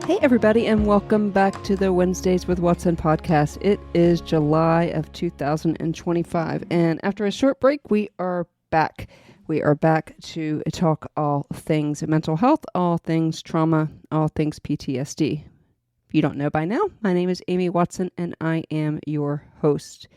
Hey everybody, and welcome back to the Wednesdays with Watson podcast. It is July of 2025, and after a short break, we are back. We are back to talk all things mental health, all things trauma, all things PTSD. If you don't know by now, my name is Amy Watson, and I am your host.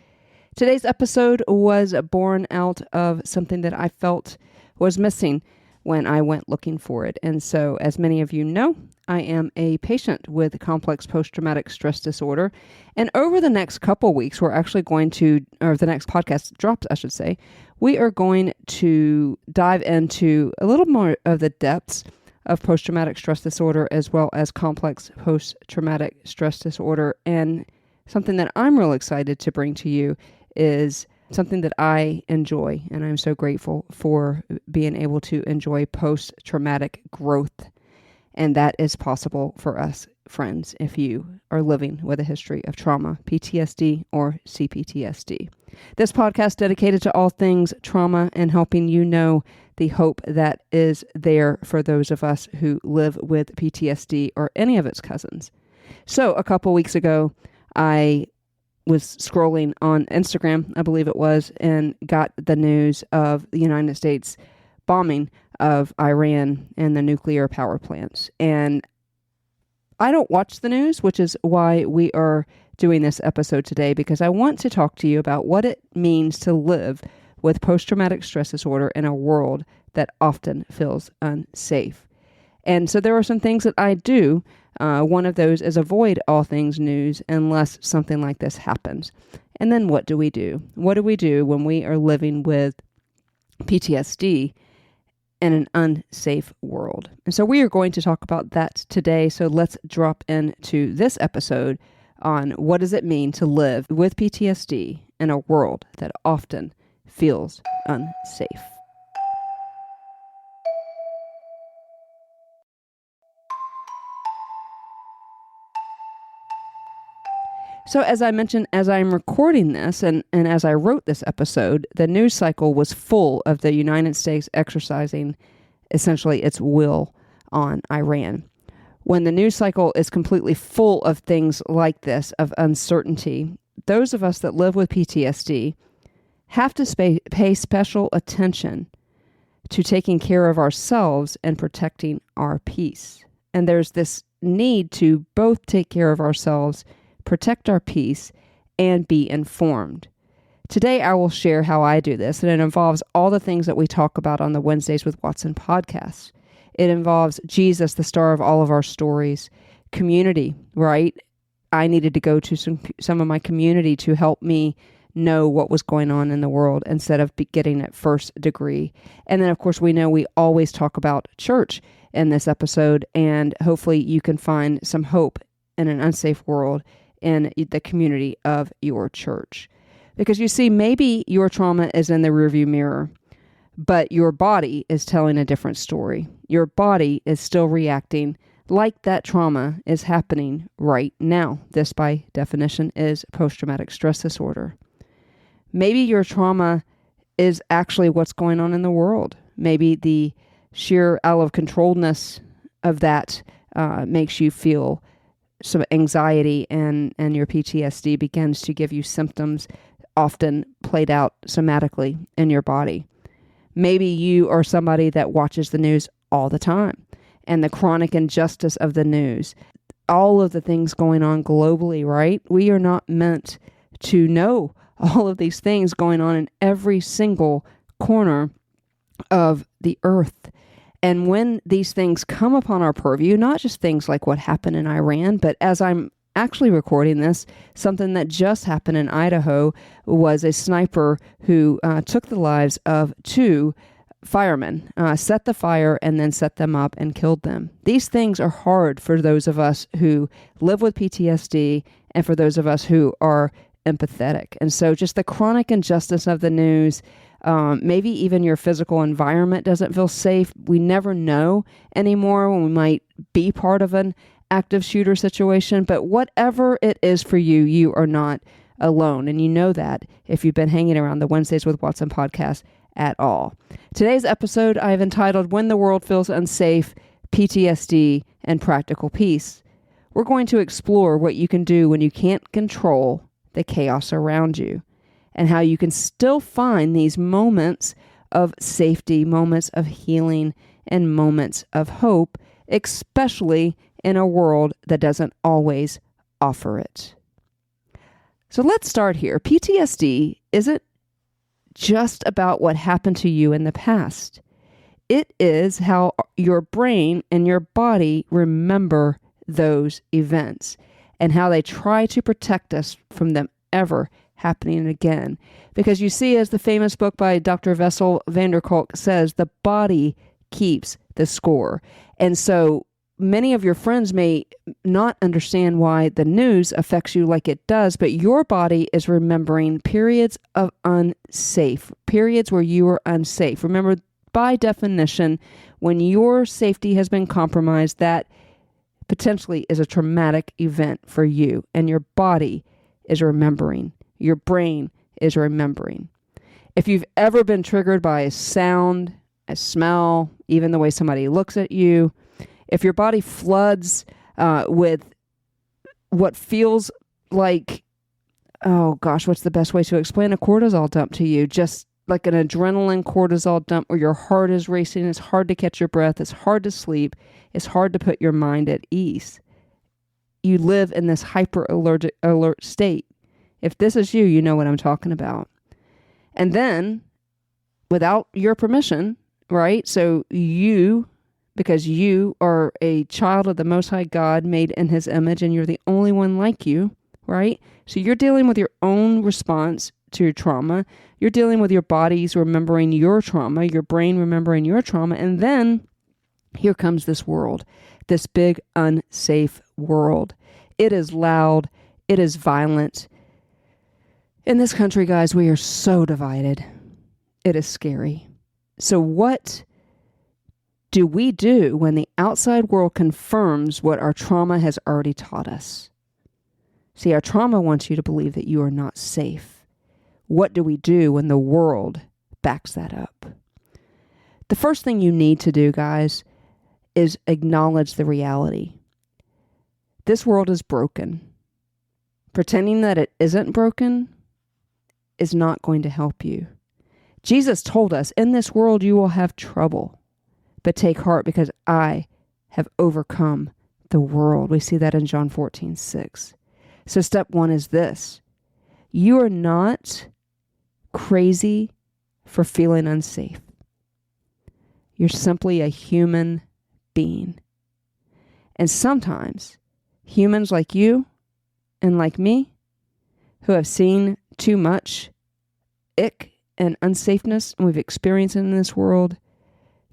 Today's episode was born out of something that I felt was missing when I went looking for it. And so, as many of you know, I am a patient with complex post-traumatic stress disorder. And over the next couple weeks, we're actually going to, or the next podcast drops, I should say, we are going to dive into a little more of the depths of post-traumatic stress disorder as well as complex post-traumatic stress disorder. And something that I'm real excited to bring to you is something that I enjoy, and I'm so grateful for being able to enjoy post-traumatic growth. And that is possible for us, friends, if you are living with a history of trauma, PTSD, or CPTSD. This podcast dedicated to all things trauma and helping you know the hope that is there for those of us who live with PTSD or any of its cousins. So a couple weeks ago, I was scrolling on Instagram, I believe it was, and got the news of the United States bombing of Iran and the nuclear power plants. And I don't watch the news, which is why we are doing this episode today, because I want to talk to you about what it means to live with post-traumatic stress disorder in a world that often feels unsafe. And so there are some things that I do. One of those is avoid all things news unless something like this happens. And then what do we do? What do we do when we are living with PTSD in an unsafe world? And so we are going to talk about that today. So let's drop into this episode on what does it mean to live with PTSD in a world that often feels unsafe. So as I mentioned, as I'm recording this and as I wrote this episode, the news cycle was full of the United States exercising essentially its will on Iran. When the news cycle is completely full of things like this, of uncertainty, those of us that live with PTSD have to pay special attention to taking care of ourselves and protecting our peace. And there's this need to both take care of ourselves, protect our peace, and be informed. Today, I will share how I do this, and it involves all the things that we talk about on the Wednesdays with Watson podcast. It involves Jesus, the star of all of our stories, community, right? I needed to go to some of my community to help me know what was going on in the world instead of getting it first degree. And then, of course, we know we always talk about church in this episode, and hopefully you can find some hope in an unsafe world in the community of your church. Because you see, maybe your trauma is in the rearview mirror, but your body is telling a different story. Your body is still reacting like that trauma is happening right now. This, by definition, is post-traumatic stress disorder. Maybe your trauma is actually what's going on in the world. Maybe the sheer out-of-controlledness of that makes you feel some anxiety, and your PTSD begins to give you symptoms often played out somatically in your body. Maybe you are somebody that watches the news all the time, and the chronic injustice of the news, all of the things going on globally, right? We are not meant to know all of these things going on in every single corner of the earth. And when these things come upon our purview, not just things like what happened in Iran, but as I'm actually recording this, something that just happened in Idaho was a sniper who took the lives of two firemen, set the fire and then set them up and killed them. These things are hard for those of us who live with PTSD and for those of us who are empathetic. And so just the chronic injustice of the news, maybe even your physical environment doesn't feel safe. We never know anymore when we might be part of an active shooter situation, but whatever it is for you, you are not alone. And you know that if you've been hanging around the Wednesdays with Watson podcast at all. Today's episode I've entitled When the World Feels Unsafe, PTSD, and Practical Peace. We're going to explore what you can do when you can't control the chaos around you, and how you can still find these moments of safety, moments of healing, and moments of hope, especially in a world that doesn't always offer it. So let's start here. PTSD isn't just about what happened to you in the past. It is how your brain and your body remember those events, and how they try to protect us from them ever happening again. Because you see, as the famous book by Dr. Vessel van der Kolk says, the body keeps the score. And so many of your friends may not understand why the news affects you like it does, but your body is remembering periods of unsafe, periods where you were unsafe. Remember, by definition, when your safety has been compromised, that potentially is a traumatic event for you, and your body is remembering. Your brain is remembering. If you've ever been triggered by a sound, a smell, even the way somebody looks at you, if your body floods with what feels like, oh gosh, what's the best way to explain a cortisol dump to you? Just like an adrenaline cortisol dump where your heart is racing, it's hard to catch your breath, it's hard to sleep, it's hard to put your mind at ease. You live in this alert state. If this is you, you know what I'm talking about. And then, without your permission, right? So you, because you are a child of the Most High God made in His image, and you're the only one like you, right? So you're dealing with your own response to your trauma. You're dealing with your bodies remembering your trauma, your brain remembering your trauma. And then here comes this world, this big, unsafe world. It is loud. It is violent. In this country, guys, we are so divided. It is scary. So what do we do when the outside world confirms what our trauma has already taught us? See, our trauma wants you to believe that you are not safe. What do we do when the world backs that up? The first thing you need to do, guys, is acknowledge the reality. This world is broken. Pretending that it isn't broken is not going to help you. Jesus told us, in this world you will have trouble, but take heart because I have overcome the world. We see that in John 14:6. So step one is this. You are not crazy for feeling unsafe. You're simply a human being. And sometimes humans like you and like me, who have seen too much ick and unsafeness and we've experienced it in this world,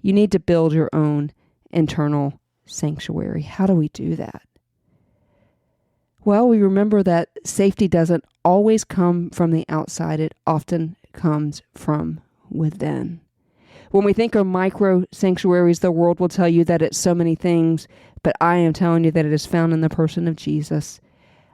you need to build your own internal sanctuary. How do we do that? Well, we remember that safety doesn't always come from the outside. It often comes from within. When we think of micro-sanctuaries, the world will tell you that it's so many things, but I am telling you that it is found in the person of Jesus.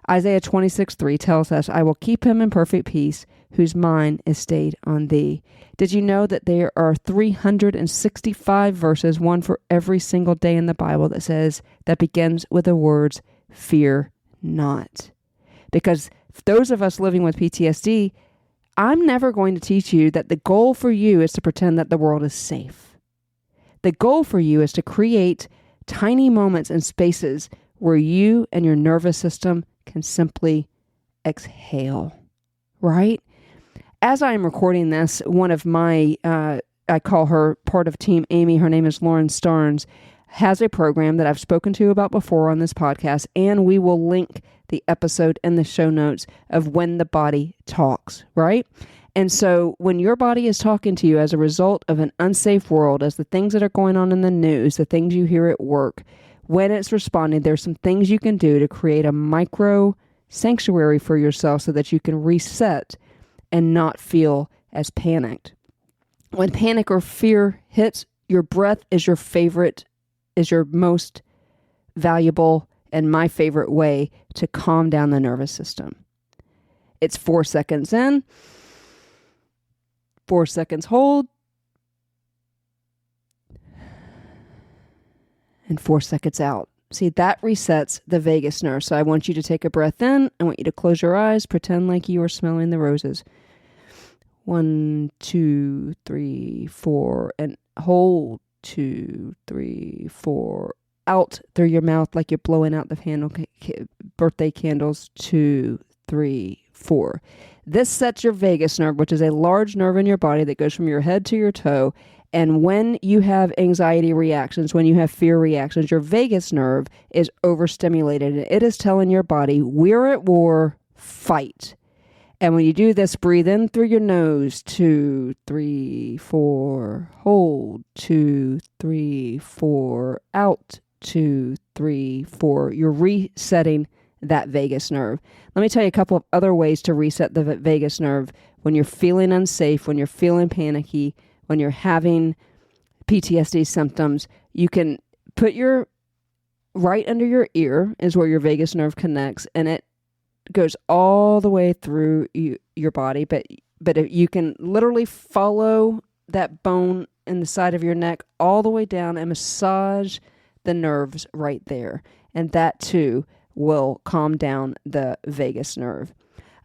Isaiah 26:3 tells us, I will keep him in perfect peace, whose mind is stayed on thee. Did you know that there are 365 verses, one for every single day in the Bible, that begins with the words, fear not? Because those of us living with PTSD, I'm never going to teach you that the goal for you is to pretend that the world is safe. The goal for you is to create tiny moments and spaces where you and your nervous system can simply exhale, right? As I am recording this, one of my, I call her part of Team Amy, her name is Lauren Starnes, has a program that I've spoken to you about before on this podcast, and we will link the episode in the show notes of When the Body Talks, right? And so when your body is talking to you as a result of an unsafe world, as the things that are going on in the news, the things you hear at work, when it's responding, there's some things you can do to create a micro sanctuary for yourself so that you can reset and not feel as panicked. When panic or fear hits, your breath is your most valuable and my favorite way to calm down the nervous system. It's 4 seconds in, 4 seconds hold, and 4 seconds out. See, that resets the vagus nerve. So I want you to take a breath in. I want you to close your eyes. Pretend like you are smelling the roses. 1, 2, 3, 4. And hold. 2, 3, 4. Out through your mouth like you're blowing out the birthday candles. 2, 3, 4. This sets your vagus nerve, which is a large nerve in your body that goes from your head to your toe. And when you have anxiety reactions, when you have fear reactions, your vagus nerve is overstimulated. And it is telling your body, we're at war, fight. And when you do this, breathe in through your nose. 2, 3, 4. Hold. 2, 3, 4. Out. 2, 3, 4. You're resetting that vagus nerve. Let me tell you a couple of other ways to reset the vagus nerve when you're feeling unsafe, when you're feeling panicky, when you're having PTSD symptoms. You can put your right under your ear is where your vagus nerve connects, and it goes all the way through your body. But if you can literally follow that bone in the side of your neck all the way down and massage the nerves right there. And that too will calm down the vagus nerve.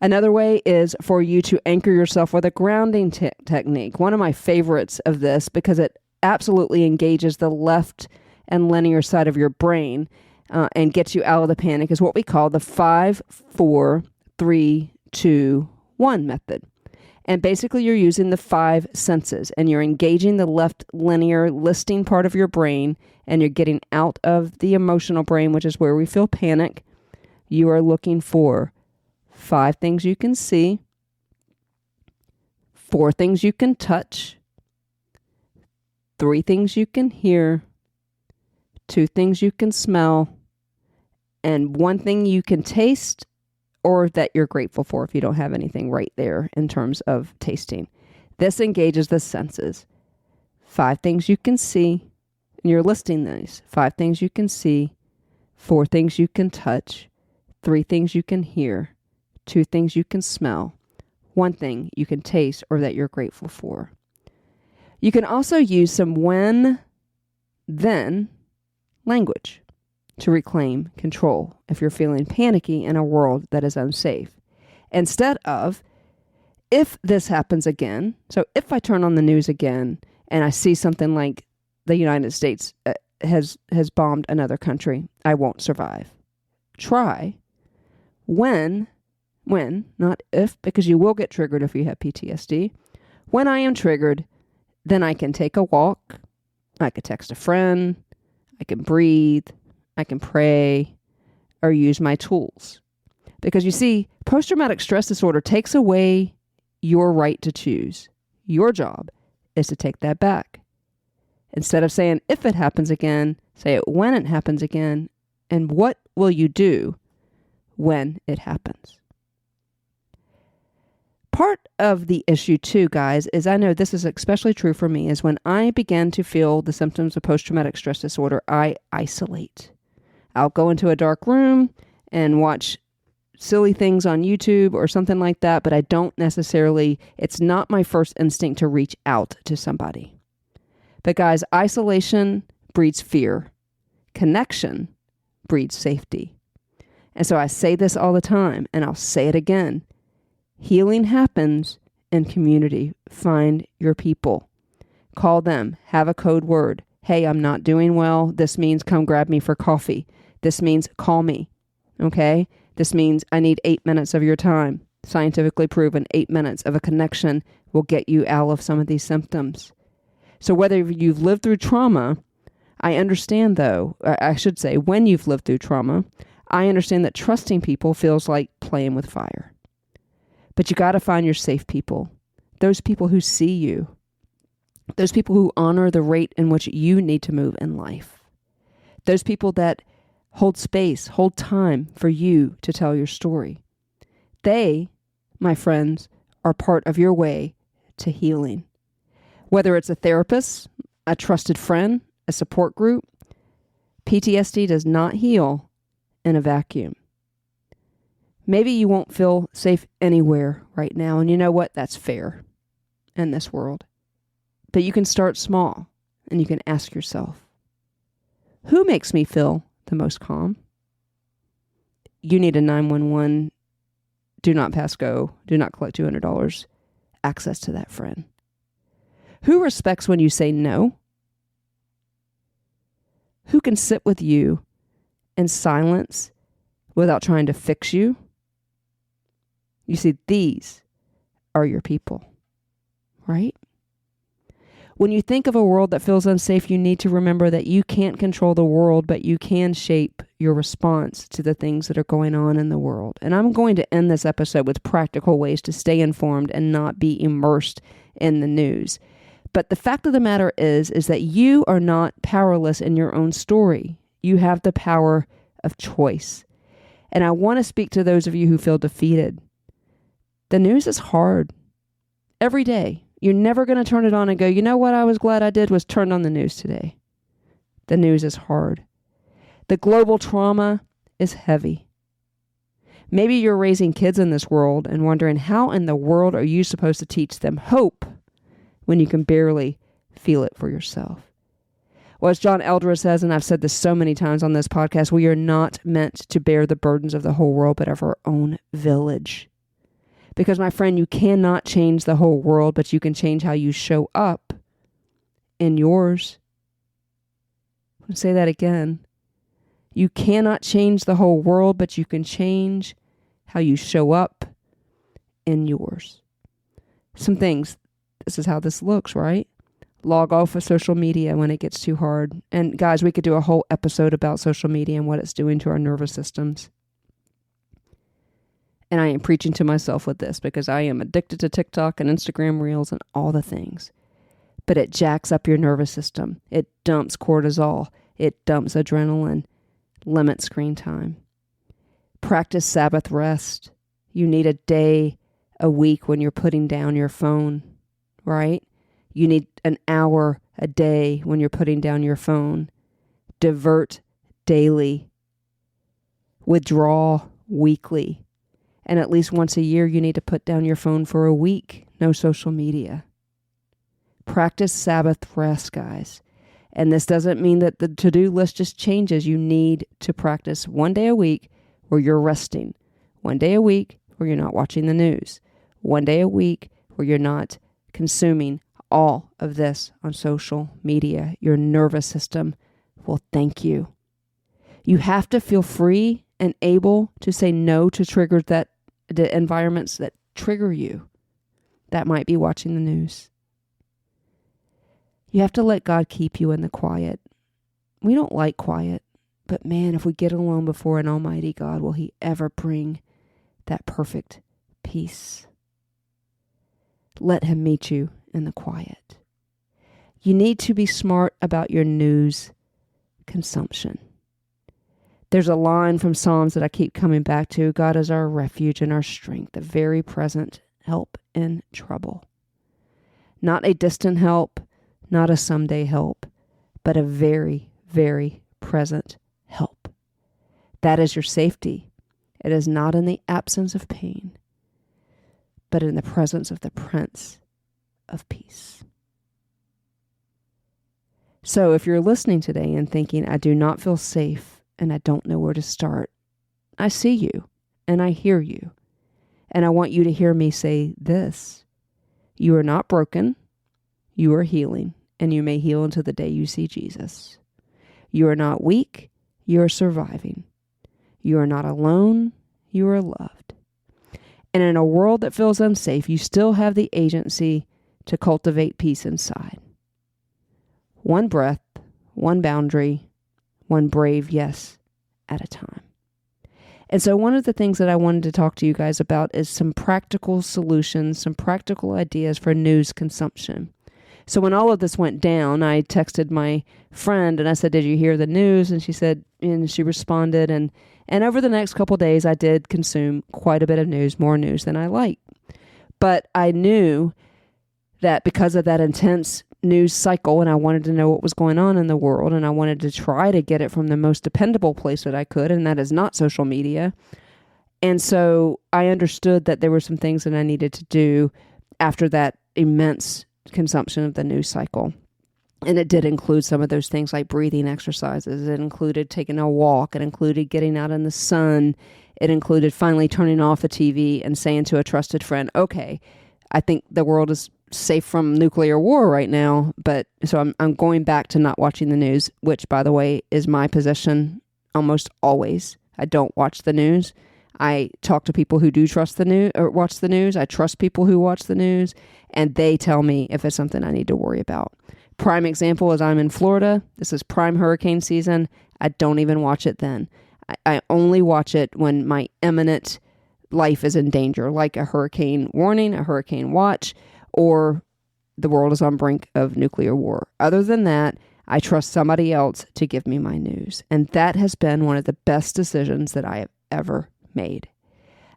Another way is for you to anchor yourself with a grounding technique. One of my favorites of this, because it absolutely engages the left and linear side of your brain and gets you out of the panic, is what we call the 5, 4, 3, 2, 1 method. And basically you're using the 5 senses and you're engaging the left linear listing part of your brain, and you're getting out of the emotional brain, which is where we feel panic. You are looking for 5 things you can see, 4 things you can touch, 3 things you can hear, 2 things you can smell, and 1 thing you can taste or that you're grateful for if you don't have anything right there in terms of tasting. This engages the senses. 5 things you can see, and you're listing these. 5 things you can see, 4 things you can touch, 3 things you can hear, 2 things you can smell, 1 thing you can taste or that you're grateful for. You can also use some when, then language to reclaim control if you're feeling panicky in a world that is unsafe. Instead of, if this happens again, so if I turn on the news again and I see something like the United States has bombed another country, I won't survive. Try when, not if, because you will get triggered if you have PTSD. When I am triggered, then I can take a walk, I could text a friend, I can breathe, I can pray, or use my tools. Because you see, post-traumatic stress disorder takes away your right to choose. Your job is to take that back. Instead of saying, if it happens again, say it when it happens again, and what will you do when it happens? Part of the issue too, guys, is I know this is especially true for me, is when I begin to feel the symptoms of post-traumatic stress disorder, I isolate. I'll go into a dark room and watch silly things on YouTube or something like that, but I don't necessarily, it's not my first instinct to reach out to somebody. But guys, isolation breeds fear. Connection breeds safety. And so I say this all the time, and I'll say it again. Healing happens in community. Find your people. Call them. Have a code word. Hey, I'm not doing well. This means come grab me for coffee. This means call me. Okay? This means I need 8 minutes of your time. Scientifically proven 8 minutes of a connection will get you out of some of these symptoms. So whether you've lived through trauma, I understand though, I should say when you've lived through trauma, I understand that trusting people feels like playing with fire. But you got to find your safe people. Those people who see you. Those people who honor the rate in which you need to move in life. Those people that hold space, hold time for you to tell your story. They, my friends, are part of your way to healing. Whether it's a therapist, a trusted friend, a support group, PTSD does not heal in a vacuum. Maybe you won't feel safe anywhere right now, and you know what? That's fair in this world. But you can start small, and you can ask yourself, who makes me feel the most calm? You need a 911, do not pass go, do not collect $200, access to that friend. Who respects when you say no? Who can sit with you in silence without trying to fix you? You see, these are your people, right? When you think of a world that feels unsafe, you need to remember that you can't control the world, but you can shape your response to the things that are going on in the world. And I'm going to end this episode with practical ways to stay informed and not be immersed in the news. But the fact of the matter is that you are not powerless in your own story. You have the power of choice. And I want to speak to those of you who feel defeated. The news is hard. Every day. You're never going to turn it on and go, you know what I was glad I did was turn on the news today. The news is hard. The global trauma is heavy. Maybe you're raising kids in this world and wondering how in the world are you supposed to teach them hope when you can barely feel it for yourself. Well, as John Eldredge says, and I've said this so many times on this podcast, we are not meant to bear the burdens of the whole world, but of our own village. Because, my friend, you cannot change the whole world, but you can change how you show up in yours. I'll say that again. You cannot change the whole world, but you can change how you show up in yours. Some things, this is how this looks, right? Log off of social media when it gets too hard. And guys, we could do a whole episode about social media and what it's doing to our nervous systems. And I am preaching to myself with this because I am addicted to TikTok and Instagram Reels and all the things. But it jacks up your nervous system. It dumps cortisol. It dumps adrenaline. Limit screen time. Practice Sabbath rest. You need a day a week when you're putting down your phone, right? You need an hour a day when you're putting down your phone. Divert daily. Withdraw weekly. And at least once a year, you need to put down your phone for a week. No social media. Practice Sabbath rest, guys. And this doesn't mean that the to-do list just changes. You need to practice one day a week where you're resting. One day a week where you're not watching the news. One day a week where you're not consuming all of this on social media. Your nervous system will thank you. You have to feel free and able to say no to triggers that the environments that trigger you. That might be watching the news. You have to let God keep you in the quiet. We don't like quiet, but man, if we get alone before an almighty God, will he ever bring that perfect peace? Let him meet you in the quiet. You need to be smart about your news consumption. There's a line from Psalms that I keep coming back to. God is our refuge and our strength, a very present help in trouble. Not a distant help, not a someday help, but a very, very present help. That is your safety. It is not in the absence of pain, but in the presence of the Prince of Peace. So if you're listening today and thinking, I do not feel safe, and I don't know where to start, I see you and I hear you. And I want you to hear me say this. You are not broken. You are healing, and you may heal until the day you see Jesus. You are not weak. You are surviving. You are not alone. You are loved. And in a world that feels unsafe, you still have the agency to cultivate peace inside. One breath, one boundary, one brave yes at a time. And so one of the things that I wanted to talk to you guys about is some practical solutions, some practical ideas for news consumption. So when all of this went down, I texted my friend and I said, did you hear the news? And she said, and she responded. And over the next couple of days, I did consume quite a bit of news, more news than I like. But I knew that because of that intense news cycle, and I wanted to know what was going on in the world, and I wanted to try to get it from the most dependable place that I could, and that is not social media. And so I understood that there were some things that I needed to do after that immense consumption of the news cycle. And it did include some of those things like breathing exercises. It included taking a walk. It included getting out in the sun. It included finally turning off the TV and saying to a trusted friend, okay, I think the world is safe from nuclear war right now. But so I'm going back to not watching the news, which, by the way, is my position almost always. I don't watch the news. I talk to people who do trust the news or watch the news. I trust people who watch the news, and they tell me if it's something I need to worry about. Prime example is I'm in Florida. This is prime hurricane season. I don't even watch it then. I only watch it when my imminent life is in danger, like a hurricane warning, a hurricane watch, or the world is on brink of nuclear war. Other than that, I trust somebody else to give me my news. And that has been one of the best decisions that I have ever made.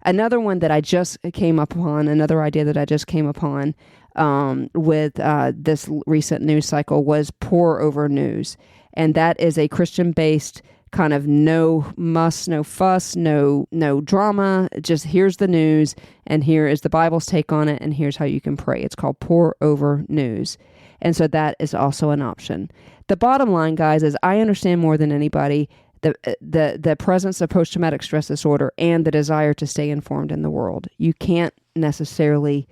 Another one that I just came upon, another idea that I just came upon with this recent news cycle was pour over news. And that is a Christian-based kind of no muss, no fuss, no drama. Just here's the news, and here is the Bible's take on it, and here's how you can pray. It's called pour over news. And so that is also an option. The bottom line, guys, is I understand more than anybody the presence of post-traumatic stress disorder and the desire to stay informed in the world. You can't necessarily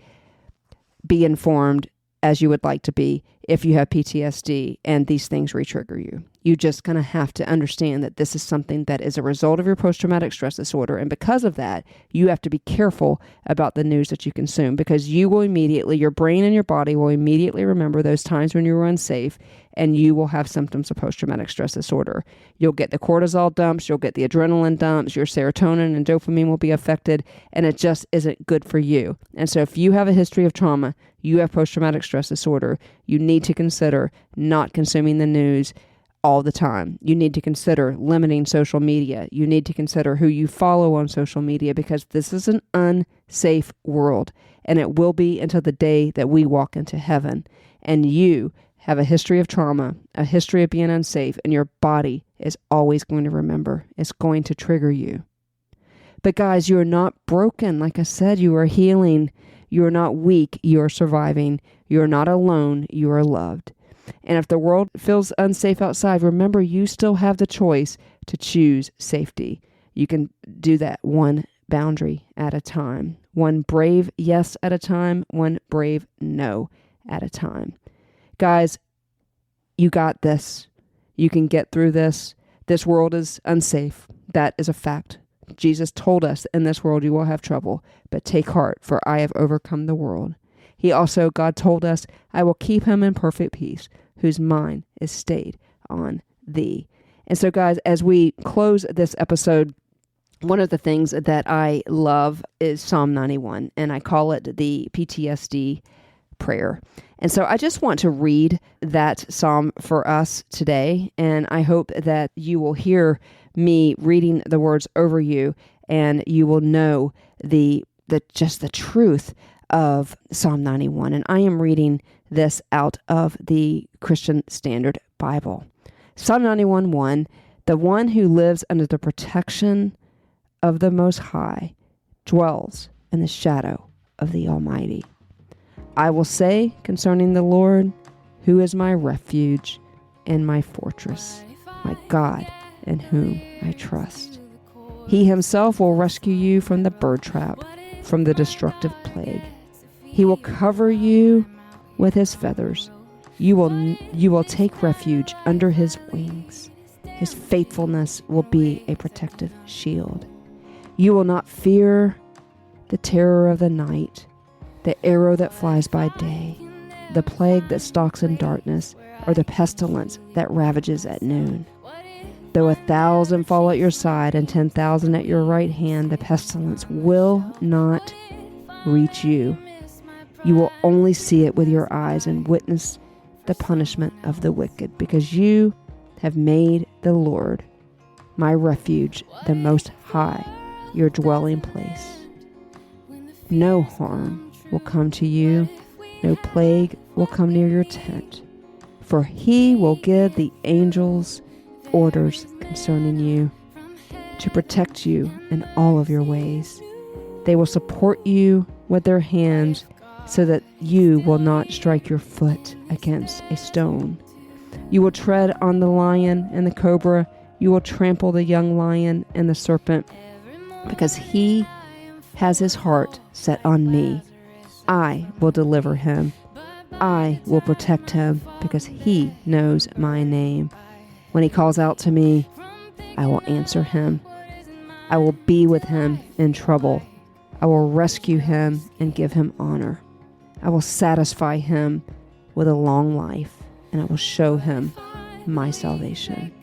be informed as you would like to be if you have PTSD and these things re-trigger you. You just kind of have to understand that this is something that is a result of your post-traumatic stress disorder. And because of that, you have to be careful about the news that you consume, because you will immediately, your brain and your body will immediately remember those times when you were unsafe, and you will have symptoms of post-traumatic stress disorder. You'll get the cortisol dumps, you'll get the adrenaline dumps, your serotonin and dopamine will be affected, and it just isn't good for you. And so if you have a history of trauma, you have post-traumatic stress disorder, you need to consider not consuming the news all the time. You need to consider limiting social media. You need to consider who you follow on social media, because this is an unsafe world, and it will be until the day that we walk into heaven. And you have a history of trauma, a history of being unsafe, and your body is always going to remember. It's going to trigger you. But guys, you are not broken. Like I said, you are healing. You are not weak. You are surviving. You are not alone. You are loved. And if the world feels unsafe outside, remember, you still have the choice to choose safety. You can do that one boundary at a time, one brave yes at a time, one brave no at a time. Guys, you got this. You can get through this. This world is unsafe. That is a fact. Jesus told us, in this world you will have trouble, but take heart, for I have overcome the world. God told us, I will keep him in perfect peace, whose mind is stayed on thee. And so, guys, as we close this episode, one of the things that I love is Psalm 91, and I call it the PTSD prayer. And so I just want to read that psalm for us today, and I hope that you will hear me reading the words over you, and you will know the truth of Psalm 91. And I am reading this out of the Christian Standard Bible. Psalm 91:1, the one who lives under the protection of the Most High dwells in the shadow of the Almighty. I will say concerning the Lord, who is my refuge and my fortress, my God in whom I trust. He himself will rescue you from the bird trap, from the destructive plague. He will cover you with his feathers. You will take refuge under his wings. His faithfulness will be a protective shield. You will not fear the terror of the night, the arrow that flies by day, the plague that stalks in darkness, or the pestilence that ravages at noon. Though 1,000 fall at your side and 10,000 at your right hand, the pestilence will not reach you. You will only see it with your eyes and witness the punishment of the wicked, because you have made the Lord, my refuge, the Most High, your dwelling place. No harm will come to you, no plague will come near your tent, for he will give the angels orders concerning you to protect you in all of your ways. They will support you with their hands so that you will not strike your foot against a stone. You will tread on the lion and the cobra. You will trample the young lion and the serpent, because he has his heart set on me. I will deliver him. I will protect him, because he knows my name. When he calls out to me, I will answer him. I will be with him in trouble. I will rescue him and give him honor. I will satisfy him with a long life, and I will show him my salvation.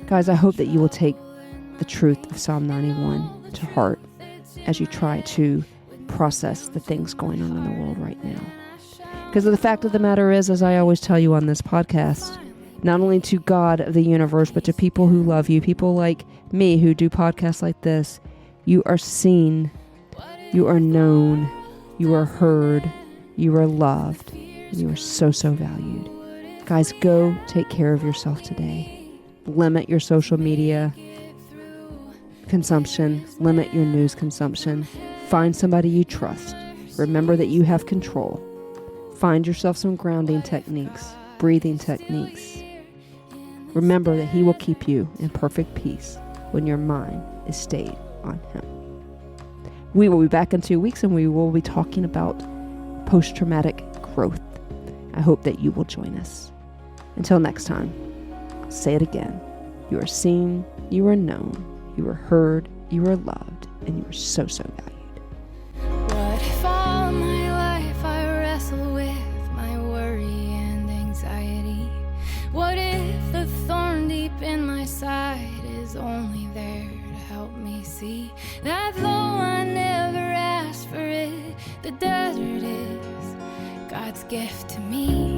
Guys, I hope that you will take the truth of Psalm 91 to heart as you try to process the things going on in the world right now. Because the fact of the matter is, as I always tell you on this podcast, not only to God of the universe, but to people who love you, people like me who do podcasts like this, you are seen, you are known, you are heard, you are loved, and you are so, so valued. Guys, go take care of yourself today. Limit your social media consumption. Limit your news consumption. Find somebody you trust. Remember that you have control. Find yourself some grounding techniques, breathing techniques. Remember that he will keep you in perfect peace when your mind is stayed on him. We will be back in 2 weeks, and we will be talking about post-traumatic growth. I hope that you will join us. Until next time, I'll say it again. You are seen, you are known, you are heard, you are loved, and you are so, so valued. What if all my life I wrestle with my worry and anxiety? What if the thorn deep in my side is only there to help me see that though I never asked for it, the desert is God's gift to me?